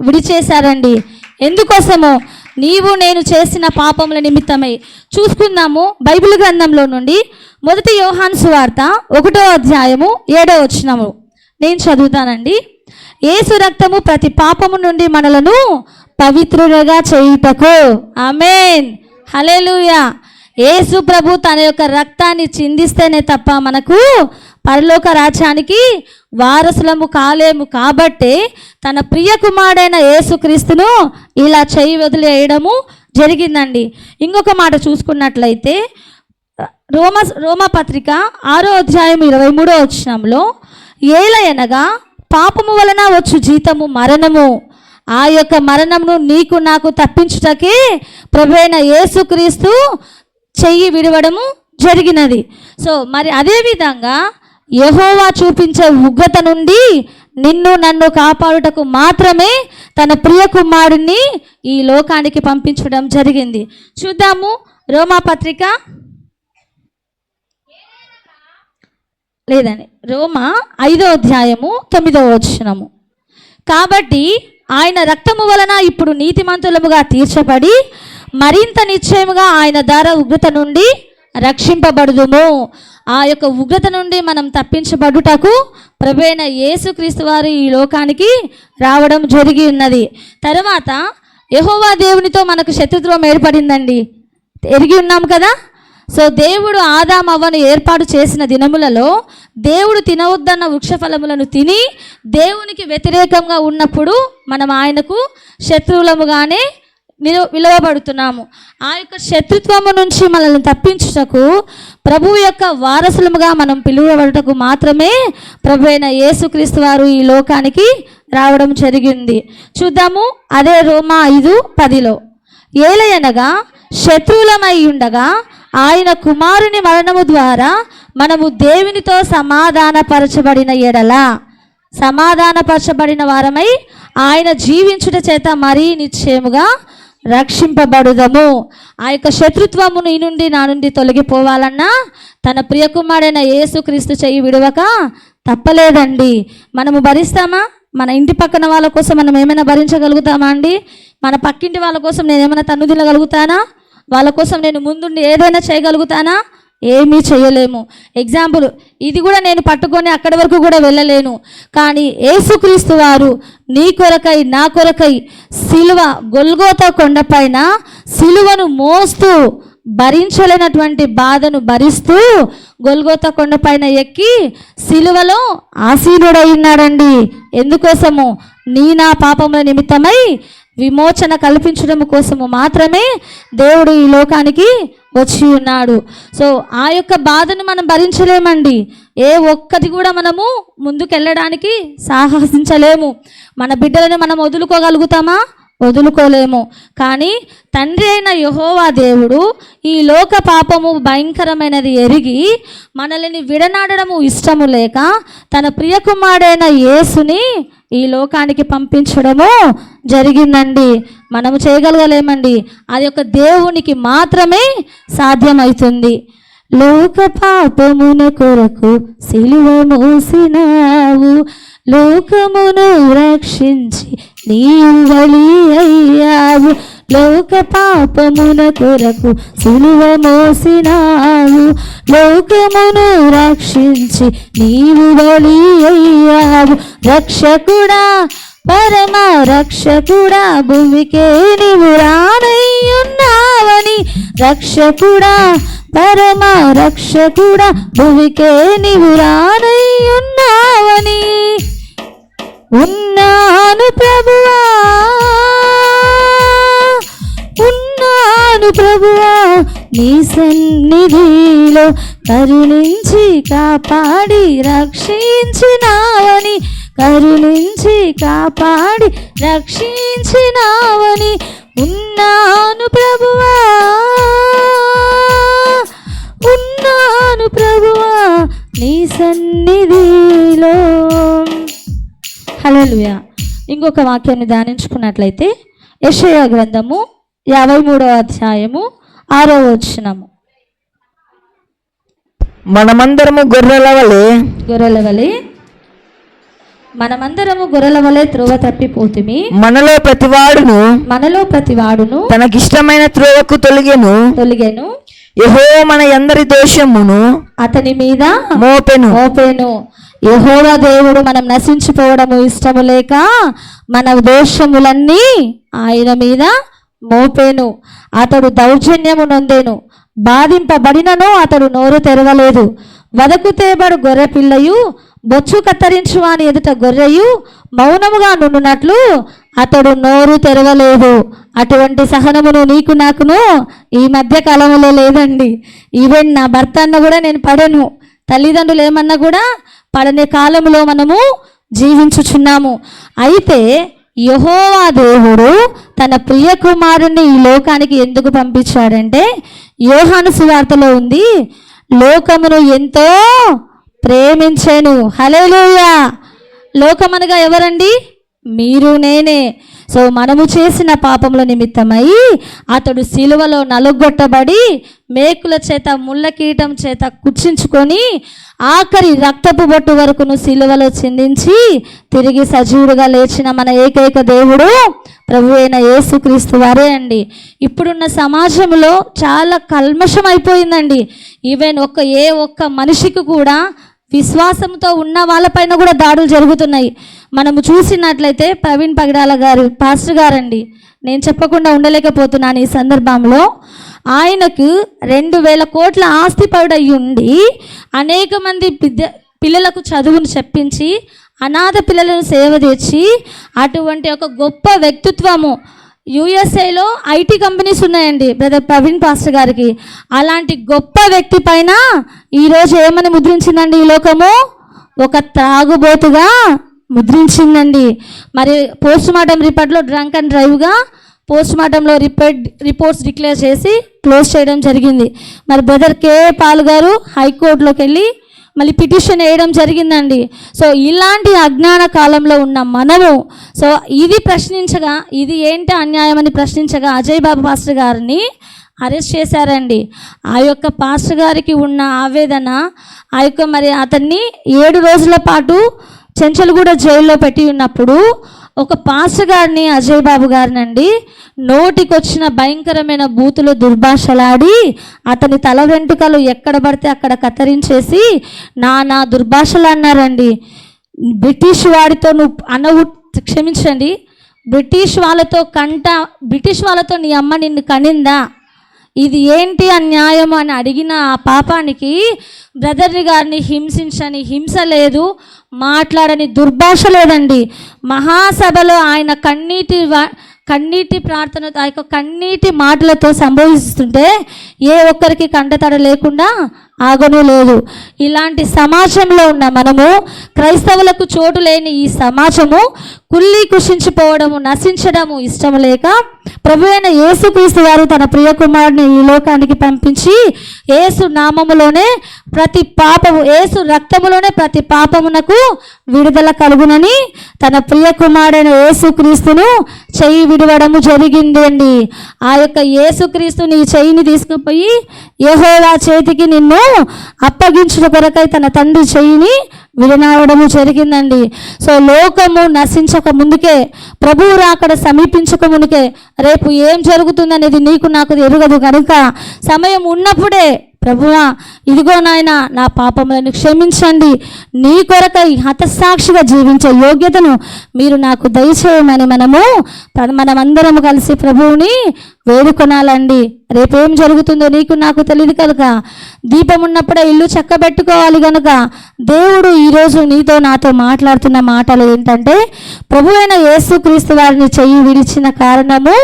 విడిచేశారండి. ఎందుకోసమో నీవు నేను చేసిన పాపముల నిమిత్తమై. చూసుకుందాము బైబిల్ గ్రంథంలో నుండి 1 యోహాను సువార్త 1వ అధ్యాయము 7వ వచనము నేను చదువుతానండి. యేసు రక్తము ప్రతి పాపము నుండి మనలను పవిత్రులుగా చేయుటకు. ఆమేన్, హల్లెలూయా. యేసు ప్రభు తన యొక్క రక్తాన్ని చిందిస్తేనే తప్ప మనకు పరలోక రాజ్యానికి వారసులము కాలేము. కాబట్టే తన ప్రియ కుమారుడైన యేసుక్రీస్తును ఇలా చేయి వదిలేయడము జరిగిందండి. ఇంకొక మాట చూసుకున్నట్లయితే రోమా పత్రిక 6వ అధ్యాయం 23వ వచనంలో ఏలయనగా పాపము వలన వచ్చు జీతము మరణము, ఆ యొక్క మరణమును నీకు నాకు తప్పించుటకే ప్రభువైన యేసుక్రీస్తు చెయ్యి విడవడము జరిగినది. సో మరి అదేవిధంగా యెహోవా చూపించే ఉగ్రత నుండి నిన్ను నన్ను కాపాడుటకు మాత్రమే తన ప్రియ కుమారుడిని ఈ లోకానికి పంపించడం జరిగింది. చూద్దాము రోమా 5వ అధ్యాయము 9వ వచనము. కాబట్టి ఆయన రక్తము వలన ఇప్పుడు నీతిమంతులముగా తీర్చబడి మరింత నిశ్చయముగా ఆయన ద్వారా ఉగ్రత నుండి రక్షింపబడుదుము. ఆ యొక్క ఉగ్రత నుండి మనం తప్పించబడుటకు ప్రభువైన యేసుక్రీస్తు వారు ఈ లోకానికి రావడం జరిగి ఉన్నది. తర్వాత యెహోవా దేవునితో మనకు శత్రుత్వం ఏర్పడిందండి, ఎరిగి ఉన్నాం కదా. సో దేవుడు ఆదాము అవ్వను ఏర్పాటు చేసిన దినములలో దేవుడు తినవద్దన్న వృక్షఫలములను తిని దేవునికి వ్యతిరేకంగా ఉన్నప్పుడు మనం ఆయనకు శత్రువులముగానే విలువబడుతున్నాము. ఆ యొక్క శత్రుత్వము నుంచి మనల్ని తప్పించుటకు ప్రభువు యొక్క వారసులముగా మనం పిలువబడుటకు మాత్రమే ప్రభువైన యేసుక్రీస్తు వారు ఈ లోకానికి రావడం జరిగింది. చూద్దాము అదే రోమా 5:10లో ఏలయనగా శత్రువులమై ఉండగా ఆయన కుమారుని మరణము ద్వారా మనము దేవునితో సమాధానపరచబడిన ఎడల సమాధానపరచబడిన వారమై ఆయన జీవించుట చేత మరీ నిశ్చయముగా రక్షింపబడుదము. ఆ యొక్క శత్రుత్వము నీ నుండి నా నుండి తొలగిపోవాలన్నా తన ప్రియకుమారుడైన యేసుక్రీస్తు చెయ్యి విడవక తప్పలేదండి. మనము భరిస్తామా? మన ఇంటి పక్కన వాళ్ళ కోసం మనం ఏమైనా భరించగలుగుతామా అండి? మన పక్కింటి వాళ్ళ కోసం నేను ఏమైనా తన్ను తినగలుగుతానా? వాళ్ళ కోసం నేను ముందుండి ఏదైనా చేయగలుగుతానా? ఏమీ చేయలేము. ఎగ్జాంపుల్, ఇది కూడా నేను పట్టుకొని అక్కడి వరకు కూడా వెళ్ళలేను. కానీ యేసుక్రీస్తు వారు నీ కొరకై నా కొరకై సిలువ గొల్గోతా కొండపైన సిలువను మోస్తూ భరించలేనటువంటి బాధను భరిస్తూ గొల్గోతా కొండపైన ఎక్కి సిలువలో ఆసీనుడై ఉన్నాడండి. ఎందుకోసము? నా పాపముల నిమిత్తమై విమోచన కల్పించడం కోసము మాత్రమే దేవుడు ఈ లోకానికి వచ్చి ఉన్నాడు. సో ఆ యొక్క బాధను మనం భరించలేమండి. ఏ ఒక్కటి కూడా మనము ముందుకెళ్ళడానికి సాహసించలేము. మన బిడ్డలను మనం వదులుకోగలుగుతామా? వదులుకోలేము. కానీ తండ్రి అయిన యెహోవా దేవుడు ఈ లోక పాపము భయంకరమైనది ఎరిగి మనల్ని విడనాడడము ఇష్టము లేక తన ప్రియకుమారుడైన యేసుని ఈ లోకానికి పంపించడము జరిగిందండి. మనము చేయగలగలేమండి, అది ఒక దేవునికి మాత్రమే సాధ్యమవుతుంది. లోక పాపమున కొరకు సిలువ మోసినావు, లోకమును రక్షించి నీవు బలి అయ్యావు. లోక పాపమున కొరకు సిలువ మోసినావు, లోకమును రక్షించి నీవు బలి అయ్యావు. రక్షకుడా, పరమ రక్షకుడా, భూమికే నీవు రానయ్యున్నావని. రక్షకుడా, పరమ రక్షకుడా, భూమికే నీవు రానయ్యున్నావని. ఉన్నాను ప్రభువా, ఉన్నాను ప్రభువా నీ సన్నిధిలో, కరుణించి కాపాడి రక్షించినావని. కరుణించి కాపాడి రక్షించినావని. ఉన్నాను ప్రభువా, ఉన్నాను ప్రభువా నీ సన్నిధిలో. హల్లెలూయా. ఇంకొక వాక్యాన్ని ధ్యానించుకున్నట్లయితే యెషయా గ్రంథము 53వ అధ్యాయము 6వ వచనము. మనమందరము గొర్రెల వలె త్రోవ తప్పిపోతిమి. మనలో ప్రతివాడును తనకిష్టమైన త్రోవకు తొలిగెను. యెహోవా మన అందరి దోషమును అతని మీద మోపెను. యెహోవా దేవుడు మనం నశించిపోవడము ఇష్టము లేక మన దోషములన్నీ ఆయన మీద మోపెను. అతడు దౌర్జన్యము నొందెను, బాధింపబడినను అతడు నోరు తెరవలేదు. వదకు తేబడు గొర్రె పిల్లయు బొచ్చు కత్తరించు వాని ఎదుట గొర్రెయు మౌనముగా నుండునట్లు అతడు నోరు తెరవలేదు. అటువంటి సహనమును నీకు నాకును ఈ మధ్య కాలంలో లేదండి. ఈవెన్ నా భర్త అన్న కూడా నేను పడను, తల్లిదండ్రులు ఏమన్నా కూడా పడని కాలంలో మనము జీవించుచున్నాము. అయితే యెహోవా దేవుడు తన ప్రియ కుమారుని ఈ లోకానికి ఎందుకు పంపించాడంటే, యోహాను సువార్తలో ఉంది, లోకమును ఎంతో ప్రేమించెను. హల్లెలూయా. లోకమనగా ఎవరండి? మీరు, నేనే. సో మనము చేసిన పాపముల నిమిత్తమై అతడు సిలువలో నలుగొట్టబడి మేకుల చేత ముళ్ళ కీటం చేత కుచ్చించుకొని ఆఖరి రక్తపు బొట్టు వరకును సిలువలో చిందించి తిరిగి సజీవుడుగా లేచిన మన ఏకైక దేవుడు ప్రభు అయిన యేసుక్రీస్తు వారే అండి. ఇప్పుడున్న సమాజంలో చాలా కల్మషం అయిపోయిందండి. ఈవెన్ ఏ ఒక్క మనిషికి కూడా విశ్వాసంతో ఉన్న వాళ్ళపైన కూడా దాడులు జరుగుతున్నాయి. మనము చూసినట్లయితే ప్రవీణ్ పగడాల గారు పాస్టర్ గారండి, నేను చెప్పకుండా ఉండలేకపోతున్నాను ఈ సందర్భంలో. ఆయనకు 2000 కోట్ల ఆస్తి పరుడయ్యి ఉండి అనేక మంది పిల్లలకు చదువును చెప్పించి అనాథ పిల్లలను సేవ తెచ్చి అటువంటి ఒక గొప్ప వ్యక్తిత్వము. యుఎస్ఏలో ఐటీ కంపెనీస్ ఉన్నాయండి బ్రదర్ ప్రవీణ్ పాస్టర్ గారికి. అలాంటి గొప్ప వ్యక్తి పైన ఈరోజు ఏమని ముద్రించిందండి ఈ లోకము? ఒక త్రాగుబోతుగా ముద్రించిందండి. మరి పోస్ట్ మార్టం రిపోర్ట్లో డ్రంక్ అండ్ డ్రైవ్గా పోస్ట్ మార్టంలో రిపోర్ట్స్ డిక్లేర్ చేసి క్లోజ్ చేయడం జరిగింది. మరి బ్రదర్ పాల్ గారు హైకోర్టులోకి వెళ్ళి మళ్ళీ పిటిషన్ వేయడం జరిగిందండి. సో ఇలాంటి అజ్ఞాన కాలంలో ఉన్న మనము ఇది ప్రశ్నించగా, ఇది ఏంటి అన్యాయం అని ప్రశ్నించగా అజయ్ బాబు పాస్టర్ గారిని అరెస్ట్ చేశారండి. ఆ యొక్క పాస్టర్ గారికి ఉన్న ఆవేదన, మరి అతన్ని 7 రోజుల పాటు చెంచల్గూడ జైల్లో పెట్టి ఉన్నప్పుడు ఒక పాస్టర్ గారిని, అజయ్ బాబు గారినండి, నోటికొచ్చిన భయంకరమైన బూతులు దుర్భాషలాడి అతని తల వెంట్రుకలు ఎక్కడ పడితే అక్కడ కత్తిరించేసి నా దుర్భాషలు అన్నారండి. బ్రిటిష్ వాడితో నువ్వు క్షమించండి, బ్రిటిష్ వాళ్ళతో నీ అమ్మ నిన్ను కనిందా? ఇది ఏంటి అన్యాయం అని అడిగిన ఆ పాపానికి బ్రదర్ని గారిని హింసించని హింస లేదు, మాట్లాడని దుర్భాష లేదండి. మహాసభలో ఆయన కన్నీటి ప్రార్థనతో, ఆ యొక్క కన్నీటి మాటలతో సంబోధిస్తుంటే ఏ ఒక్కరికి కంటతడ లేకుండా ఆగను లేదు. ఇలాంటి సమాజంలో ఉన్న మనము, క్రైస్తవులకు చోటు లేని ఈ సమాజము కుళ్ళి కుషించిపోవడము, నశించడము ఇష్టం లేక ప్రభు అయిన యేసుక్రీస్తు వారు తన ప్రియ కుమారుని ఈ లోకానికి పంపించి యేసు నామములోనే ప్రతి పాపము, యేసు రక్తములోనే ప్రతి పాపమునకు విడుదల కలుగునని తన ప్రియ కుమారుడైన యేసుక్రీస్తును చెయ్యి విడవడము జరిగింది అండి. ఆ యొక్క యేసుక్రీస్తుని చెయ్యిని తీసుకుపోయి యెహోవా చేతికి నిన్ను అప్పగించుట కొరకై తన తండ్రి చెయ్యిని విడనాడము జరిగిందండి. సో లోకము నశించక ముందుకే, ప్రభువు రాకడ సమీపించక ముందుకే రేపు ఏం జరుగుతుందనేది నీకు నాకు ఎరుగదు కనుక సమయం ఉన్నప్పుడే ప్రభువా ఇదిగో నాయన నా పాపములను క్షమించండి, నీ కొరకై హతసాక్షిగా జీవించే యోగ్యతను మీరు నాకు దయచేయమని మనమందరము కలిసి ప్రభువుని వేడుకొనాలండి. రేపేం జరుగుతుందో నీకు నాకు తెలియదు కనుక దీపం ఉన్నప్పుడే ఇల్లు చక్కబెట్టుకోవాలి కనుక దేవుడు ఈరోజు నీతో నాతో మాట్లాడుతున్న మాటలు ఏంటంటే, ప్రభు అయిన యేసుక్రీస్తు వారిని చెయ్యి విడిచిన కారణము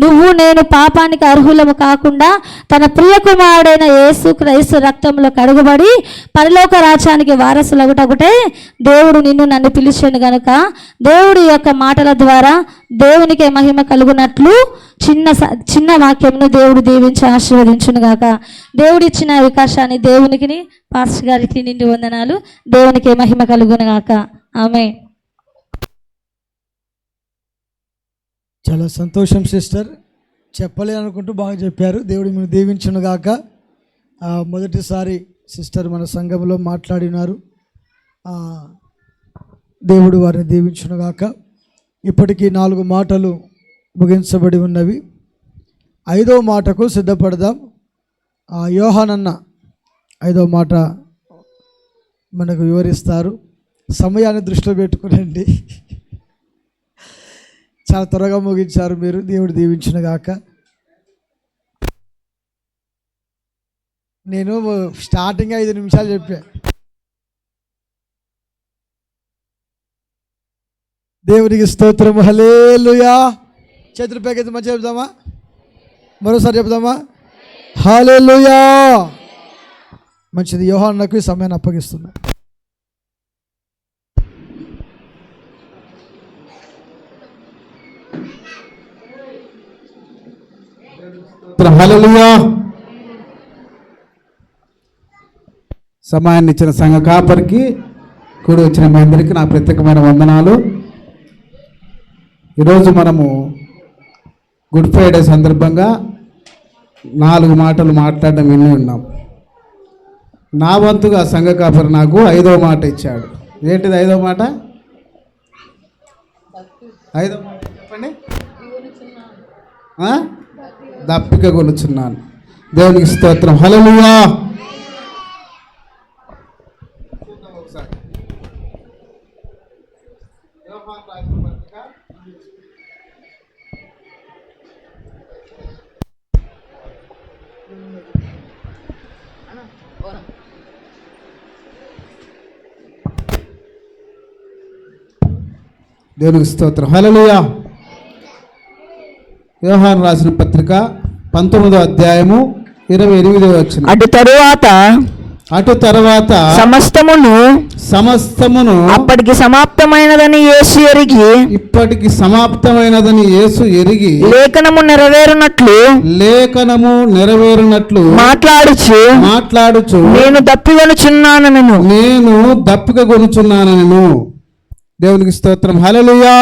నువ్వు నేను పాపానికి అర్హులము కాకుండా తన ప్రియ కుమారుడైన యేసు రక్తంలో కడుగుబడి పరలోక రాజ్యానికి వారసులగుటగుటే దేవుడు నన్ను పిలిచాను గనుక దేవుడి యొక్క మాటల ద్వారా దేవునికే మహిమ కలుగునట్లు చిన్న వాక్యంను దేవుడు దీవించి ఆశీర్వదించును గాక. దేవుడు ఇచ్చిన అవకాశాన్ని దేవునికి, పాస్టర్ గారికి నిండి వందనాలు. దేవునికే మహిమ కలుగును గాక. ఆమేన్. చాలా సంతోషం సిస్టర్. చెప్పలేనుకుంటూ బాగా చెప్పారు. దేవుడు మీరు దీవించును గాక. మొదటిసారి సిస్టర్ మన సంఘంలో మాట్లాడినారు. దేవుడు వారిని దీవించును గాక. ఇప్పటికీ 4 మాటలు ముగించబడి ఉన్నవి. 5వ మాటకు సిద్ధపడదాం. యోహానన్న 5వ మాట మనకు వివరిస్తారు. సమయాన్ని దృష్టిలో పెట్టుకునండి. చాలా త్వరగా ముగించారు మీరు. దేవుడు దీవించును గాక. నేను స్టార్టింగ్ 5 నిమిషాలు చెప్పా. దేవునికి స్తోత్రం. హల్లెలూయా. చేతుల పైకి మంచిగా చెప్దామా? మరోసారి చెప్దామా? హల్లెలూయా. మంచిది. యోహానుకు ఈ సమయాన్ని అప్పగిస్తున్నా. హల్లెలూయా. సమయాన్ని ఇచ్చిన సంఘ కాపరికి కూడి వచ్చిన మీ అందరికీ నా ప్రత్యేకమైన వందనాలు. ఈరోజు మనము గుడ్ ఫ్రైడే సందర్భంగా 4 మాటలు మాట్లాడడం విని ఉన్నాం. నా వంతుగా సంఘ కాపరి నాకు 5వ మాట ఇచ్చాడు. ఏంటిది 5వ మాట? 5వ మాట చెప్పండి. దప్పిక కొనుచున్నాను. దేవునికి స్తోత్రం. హల్లెలూయా. దేవునికి స్తోత్రం. హల్లెలూయా. యోహాను రాసిన పత్రిక 19వ అధ్యాయము 28వ వచనం. అటు తరువాత సమస్తమును అప్పటికి సమాప్తమైనదని యేసు ఎరిగి, ఇప్పటికి సమాప్తమైనదని యేసు ఎరిగి లేఖనము నెరవేరునట్లు మాట్లాడుచు నేను దప్పిక కొనుచున్నానను. దేవునికి స్తోత్రం. హల్లెలూయా.